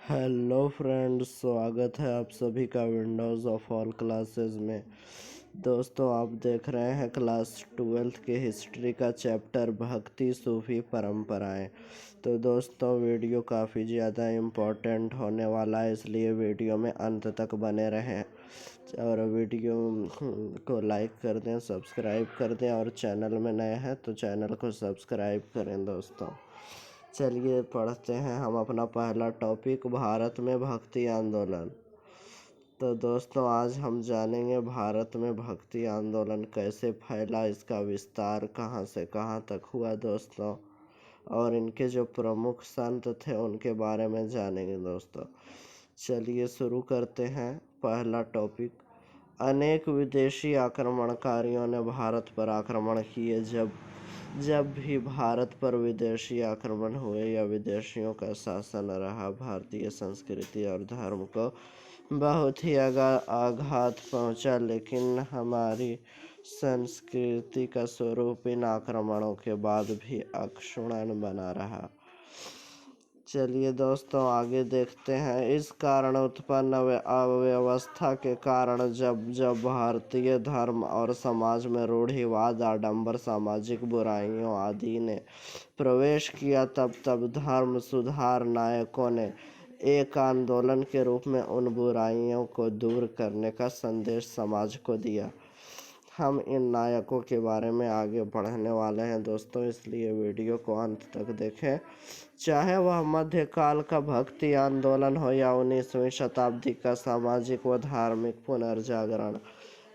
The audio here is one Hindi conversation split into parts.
हेलो फ्रेंड्स, स्वागत है आप सभी का विंडोज़ ऑफ ऑल क्लासेस में। दोस्तों, आप देख रहे हैं क्लास 12th के हिस्ट्री का चैप्टर भक्ति सूफी परंपराएं। तो दोस्तों, वीडियो काफ़ी ज़्यादा इम्पोर्टेंट होने वाला है, इसलिए वीडियो में अंत तक बने रहें और वीडियो को लाइक कर दें, सब्सक्राइब कर दें और चैनल में नए हैं तो चैनल को सब्सक्राइब करें। दोस्तों, चलिए पढ़ते हैं हम अपना पहला टॉपिक, भारत में भक्ति आंदोलन। तो दोस्तों, आज हम जानेंगे भारत में भक्ति आंदोलन कैसे फैला, इसका विस्तार कहाँ से कहाँ तक हुआ दोस्तों, और इनके जो प्रमुख संत थे उनके बारे में जानेंगे दोस्तों। चलिए शुरू करते हैं पहला टॉपिक। अनेक विदेशी आक्रमणकारियों ने भारत पर आक्रमण किए। जब भी भारत पर विदेशी आक्रमण हुए या विदेशियों का शासन रहा, भारतीय संस्कृति और धर्म को बहुत ही आघात पहुंचा, लेकिन हमारी संस्कृति का स्वरूप इन आक्रमणों के बाद भी अक्षुण्ण बना रहा। चलिए दोस्तों, आगे देखते हैं। इस कारण उत्पन्न अव्यवस्था के कारण जब जब भारतीय धर्म और समाज में रूढ़िवाद, आडंबर, सामाजिक बुराइयों आदि ने प्रवेश किया, तब तब धर्म सुधार नायकों ने एक आंदोलन के रूप में उन बुराइयों को दूर करने का संदेश समाज को दिया। हम इन नायकों के बारे में आगे बढ़ने वाले हैं दोस्तों, इसलिए वीडियो को अंत तक देखें। चाहे वह मध्यकाल का भक्ति आंदोलन हो या 19वीं शताब्दी का सामाजिक व धार्मिक पुनर्जागरण,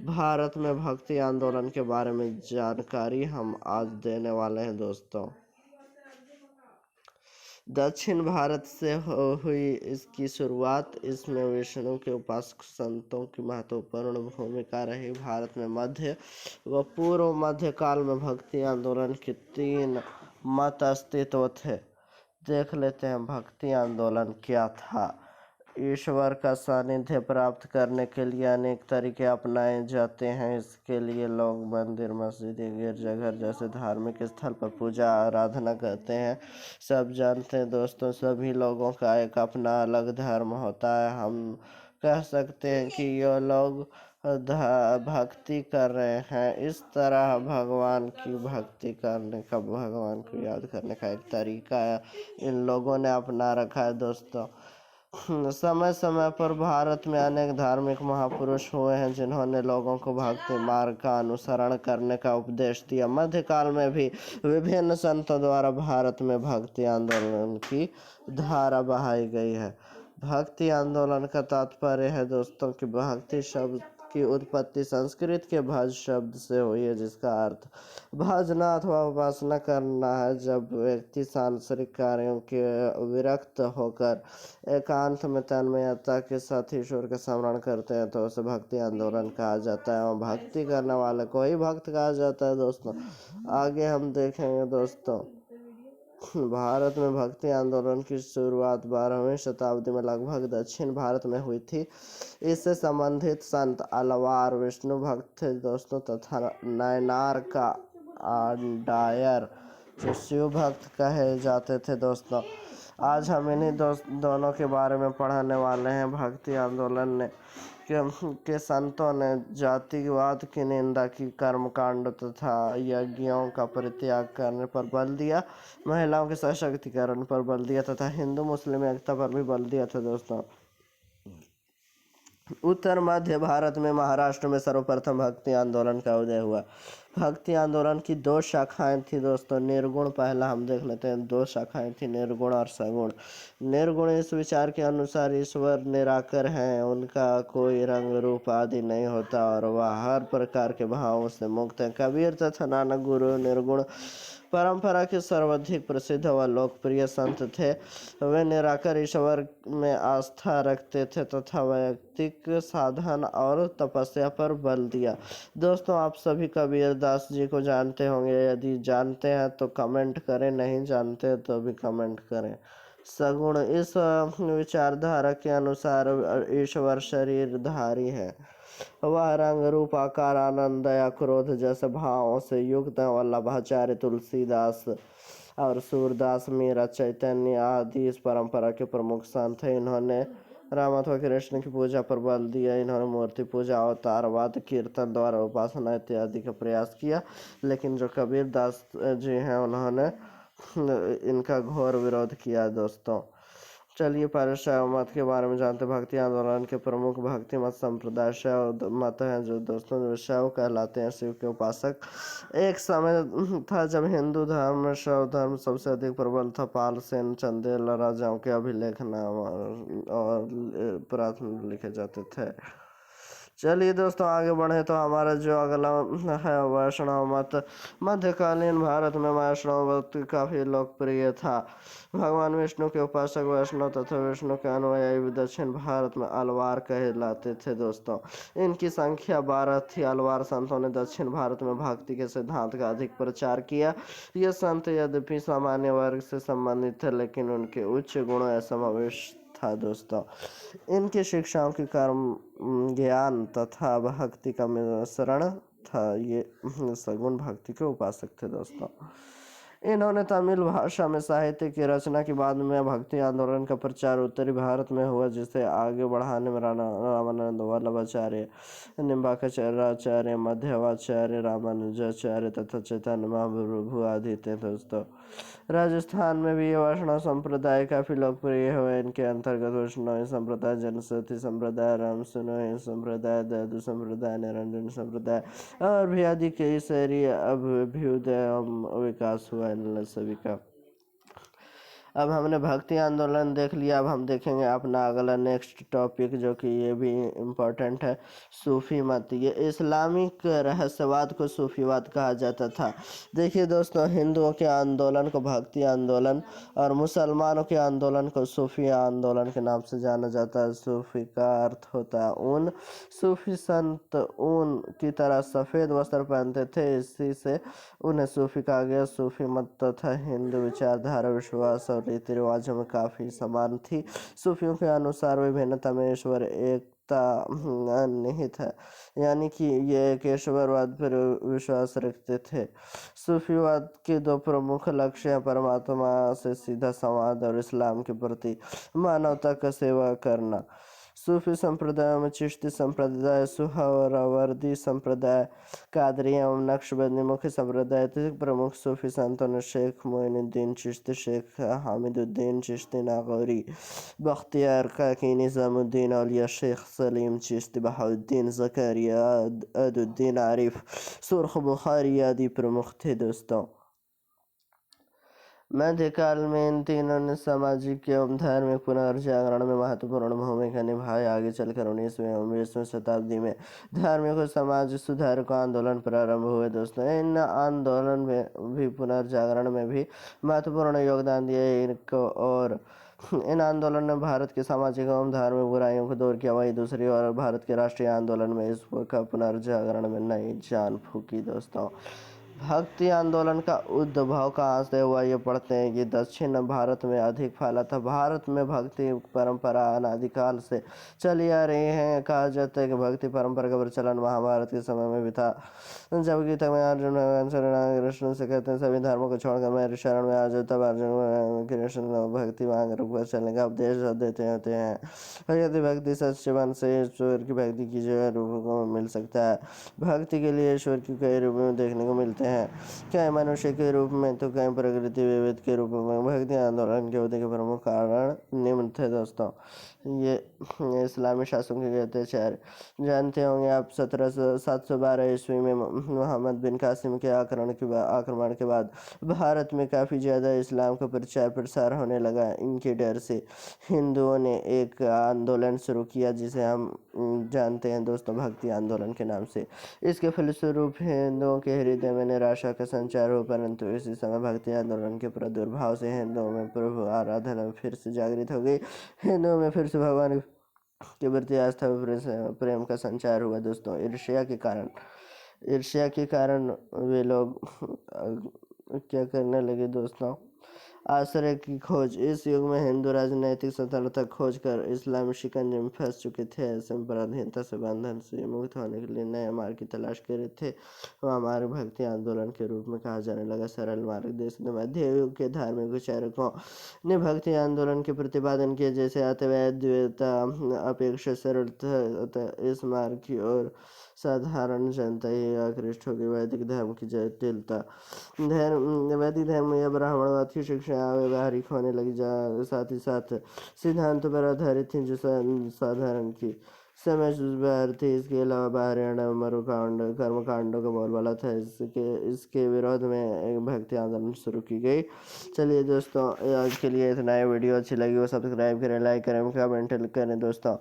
भारत में भक्ति आंदोलन के बारे में जानकारी हम आज देने वाले हैं दोस्तों। दक्षिण भारत से हुई इसकी शुरुआत। इसमें विष्णु के उपासक संतों की महत्वपूर्ण भूमिका रही। भारत में मध्य व पूर्व मध्यकाल में भक्ति आंदोलन के 3 मत अस्तित्व थे। देख लेते हैं भक्ति आंदोलन क्या था। ईश्वर का सानिध्य प्राप्त करने के लिए अनेक तरीके अपनाए जाते हैं। इसके लिए लोग मंदिर, मस्जिद, गिरजाघर जैसे धार्मिक स्थल पर पूजा आराधना करते हैं। सब जानते हैं दोस्तों, सभी लोगों का एक अपना अलग धर्म होता है। हम कह सकते हैं कि ये लोग भक्ति कर रहे हैं। इस तरह भगवान की भक्ति करने का, भगवान को याद करने का एक तरीका इन लोगों ने अपना रखा है दोस्तों। समय समय पर भारत में अनेक धार्मिक महापुरुष हुए हैं जिन्होंने लोगों को भक्ति मार्ग का अनुसरण करने का उपदेश दिया। मध्यकाल में भी विभिन्न संतों द्वारा भारत में भक्ति आंदोलन की धारा बहाई गई है। भक्ति आंदोलन का तात्पर्य है दोस्तों कि भक्ति शब्द की उत्पत्ति संस्कृत के भज शब्द से हुई है, जिसका अर्थ भजना अथवा उपासना करना है। जब व्यक्ति सांसारिक कार्यों के विरक्त होकर एकांत में तन्मयता के साथ ईश्वर का स्मरण करते हैं तो उसे भक्ति आंदोलन कहा जाता है और भक्ति करने वाले को ही भक्त कहा जाता है दोस्तों। आगे हम देखेंगे दोस्तों, भारत में भक्ति आंदोलन की शुरुआत 12वीं शताब्दी में लगभग दक्षिण भारत में हुई थी। इससे संबंधित संत अलवार विष्णु भक्त थे दोस्तों, तथा नयनार का आडायर जो शिव भक्त कहे जाते थे दोस्तों। आज हम इन्हीं दोनों के बारे में पढ़ने वाले हैं। भक्ति आंदोलन ने के संतों ने जातिवाद की निंदा की, कर्मकांड तथा यज्ञों का परित्याग करने पर बल दिया, महिलाओं के सशक्तिकरण पर बल दिया तथा हिंदू मुस्लिम एकता पर भी बल दिया था दोस्तों। उत्तर मध्य भारत में महाराष्ट्र में सर्वप्रथम भक्ति आंदोलन का उदय हुआ। भक्ति आंदोलन की 2 शाखाएं थी दोस्तों। निर्गुण, पहला हम देख लेते हैं, 2 शाखाएं थी, निर्गुण और सगुण। निर्गुण इस विचार के अनुसार ईश्वर निराकर हैं, उनका कोई रंग रूप आदि नहीं होता और वह हर प्रकार के भावों से मुक्त है। कबीर तथा नानक गुरु निर्गुण परंपरा के सर्वाधिक प्रसिद्ध व लोकप्रिय संत थे। वे निराकर ईश्वर में आस्था रखते थे तथा वैयक्तिक साधन और तपस्या पर बल दिया। दोस्तों, आप सभी कबीरदास जी को जानते होंगे। यदि जानते हैं तो कमेंट करें, नहीं जानते तो भी कमेंट करें। सगुण, इस विचारधारा के अनुसार ईश्वर शरीरधारी है। वह रंग रूप आकार आनंद दया क्रोध जैसे भावों से युक्त है। वल्लभाचार्य तुलसीदास और सूरदास, मीरा, चैतन्य आदि इस परंपरा के प्रमुख संत हैं। इन्होंने राम अथवा कृष्ण की पूजा पर बल दिया। इन्होंने मूर्ति पूजा, अवतारवाद, कीर्तन द्वारा उपासना इत्यादि का प्रयास किया। लेकिन जो कबीर दास जी हैं उन्होंने इनका घोर विरोध किया दोस्तों। चलिए पहले शैव मत के बारे में जानते। भक्ति आंदोलन के प्रमुख भक्ति मत संप्रदाय शैव मत हैं, जो दोस्तों जो शैव कहलाते हैं, शिव के उपासक। एक समय था जब हिंदू धर्म में शैव धर्म सबसे अधिक प्रबल था। पाल, सेन, चंदेल राजाओं के अभिलेख नाम और प्रार्थना लिखे जाते थे। चलिए दोस्तों आगे बढ़े तो हमारा जो अगला है वैष्णव मत। मध्यकालीन भारत में वैष्णव मत काफी लोकप्रिय था। भगवान विष्णु के उपासक वैष्णव तथा विष्णु के अनुयायी दक्षिण भारत में अलवार कहलाते थे दोस्तों। इनकी संख्या 12 थी। अलवार संतों ने दक्षिण भारत में भक्ति के सिद्धांत का अधिक प्रचार किया। ये संत यद्यपि सामान्य वर्ग से संबंधित थे, लेकिन उनके उच्च गुणों समावेश था दोस्तों। इनकी शिक्षाओं की कर्म ज्ञान तथा भक्ति का मिश्रण था। ये सगुण भक्ति के उपासक थे दोस्तों। इन्होंने तमिल भाषा में साहित्य की रचना के बाद में भक्ति आंदोलन का प्रचार उत्तरी भारत में हुआ, जिसे आगे बढ़ाने में रामानंद, वल्लभाचार्य, निम्बार्काचार्य, मध्वाचार्य, रामानुजाचार्य तथा चैतन्य महाप्रभु आदि थे दोस्तों। राजस्थान में भी ये वैष्णव संप्रदाय काफी लोकप्रिय हुए। इनके अंतर्गत वैष्णव संप्रदाय, जनश्रुति संप्रदाय, रामसुनोई संप्रदाय, दादू संप्रदाय, निरंजन संप्रदाय और भी आदि कई सारी अभ्युदय विकास हुआ इन सभी का। अब हमने भक्ति आंदोलन देख लिया। अब हम देखेंगे अपना अगला नेक्स्ट टॉपिक, जो कि ये भी इम्पोर्टेंट है, सूफी मत। ये इस्लामिक रहस्यवाद को सूफीवाद कहा जाता था। देखिए दोस्तों, हिंदुओं के आंदोलन को भक्ति आंदोलन और मुसलमानों के आंदोलन को सूफी आंदोलन के नाम से जाना जाता है। सूफी का अर्थ होता है ऊन। सूफी संत ऊन की तरह सफ़ेद वस्त्र पहनते थे, इसी से उन्हें सूफी कहा गया। सूफी मत तथा हिंदू विचारधारा, विश्वास और रीति रिवाजों में काफ़ी समान थी। सूफियों के अनुसार विभिन्नता में ईश्वर एकता निहित है, यानी कि ये एक ईश्वरवाद पर विश्वास रखते थे। सूफीवाद के दो प्रमुख लक्ष्य हैं, परमात्मा से सीधा संवाद और इस्लाम के प्रति मानवता का सेवा करना। सूफी संप्रदायों में चिश्ती संप्रदाय, सुहरावर्दी संप्रदाय, कादरी एवं नक्शबंदी मुख्य संप्रदाय थे। प्रमुख सूफी संतों ने शेख मोइनुद्दीन चिश्ती, शेख हामिदुद्दीन चिश्ती नागौरी, बख्तियार काकी, निज़ामुद्दीन औलिया, शेख सलीम चिश्ती, बहाउद्दीन ज़करिया, अदुद्दीन आरिफ, सुर्ख बुखारी आदि प्रमुख थे दोस्तों। मध्यकाल में इन तीनों ने सामाजिक एवं धार्मिक पुनर्जागरण में महत्वपूर्ण भूमिका निभाई। आगे चलकर 19वीं एवं 20वीं शताब्दी में धार्मिक और समाज सुधारक आंदोलन प्रारंभ हुए दोस्तों। इन आंदोलन में भी पुनर्जागरण में भी महत्वपूर्ण योगदान दिया इनको, और इन आंदोलन ने भारत के सामाजिक एवं धार्मिक बुराइयों को दूर किया। वहीं दूसरी ओर भारत के राष्ट्रीय आंदोलन में इसका पुनर्जागरण में नई जान फूकी दोस्तों। भक्ति आंदोलन का उद्भव कहाँ से हुआ, ये पढ़ते हैं। ये दक्षिण भारत में अधिक फैला था। भारत में भक्ति परंपरा अनादिकाल से चली आ रही है। कहा जाता है कि भक्ति परंपरा का प्रचलन महाभारत के समय में भी था। जब गीता में अर्जुन भगवान कृष्ण से कहते हैं सभी धर्मों को छोड़कर मेरे शरण में आ जाओ, तब अर्जुन कृष्ण भक्ति मार्ग पर चलने का उपदेश देते होते हैं। यदि भक्ति सच्चे मन से ईश्वर की भक्ति की जो रूप को मिल सकता है। भक्ति के लिए ईश्वर की कई रूप में देखने को मिलते हैं, कई मनुष्य के रूप में तो कई प्रकृति विविध के रूप में। भक्ति आंदोलन के होने के प्रमुख कारण निम्न थे दोस्तों। ये इस्लामी शासकों के अत्याचार जानते होंगे आप। 712 ईस्वी में मोहम्मद बिन कासिम के आक्रमण के बाद भारत में काफ़ी ज़्यादा इस्लाम का प्रचार प्रसार होने लगा। इनके डर से हिंदुओं ने एक आंदोलन शुरू किया, जिसे हम जानते हैं दोस्तों भक्ति आंदोलन के नाम से। इसके फलस्वरूप हिंदुओं के हृदय में निराशा का संचार हो, परंतु इसी समय भक्ति आंदोलन के प्रादुर्भाव से हिंदुओं में प्रभु आराधना फिर से जागृत हो गई। हिंदुओं में फिर से भगवान के प्रति आस्था व प्रेम का संचार हुआ दोस्तों। ईर्ष्या के कारण वे लोग क्या करने लगे दोस्तों, आश्रय की खोज। इस युग में हिंदू राजनैतिक स्वतंत्रता खोज कर इस्लामी शिकंजे में फंस चुके थे। ऐसे में पराधीनता से बंधन से मुक्त होने के लिए नए मार्ग की तलाश कर रहे थे। वह मार्ग भक्ति आंदोलन के रूप में कहा जाने लगा। सरल मार्ग। देश में मध्य युग के धार्मिक विचारकों ने भक्ति आंदोलन के प्रतिपादन किए, जैसे अद्वैत द्वैता अपेक्षा सरल था। इस मार्ग की ओर साधारण जनता ही आकृष्ट हो गई। वैदिक धर्म की जटिलता। वैदिक धर्म में यह ब्राह्मणवाद की शिक्षा व्यवहारिक होने लगी, साथ ही साथ सिद्धांतों पर आधारित थी जो साधारण की समझ बाहर थी। इसके अलावा बाहरण मरुकांड कर्मकांडों का बोलबाला था। इसके विरोध में एक भक्ति आंदोलन शुरू की गई। चलिए दोस्तों, आज के लिए इतना ही। वीडियो अच्छी लगी हो सब्सक्राइब करें, लाइक करें, कमेंट करें दोस्तों।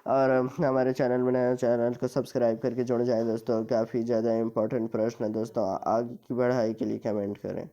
और हमारे चैनल में नया चैनल को सब्सक्राइब करके जुड़ जाएं दोस्तों। काफ़ी ज़्यादा इंपॉर्टेंट प्रश्न है दोस्तों, आगे की पढ़ाई के लिए कमेंट करें।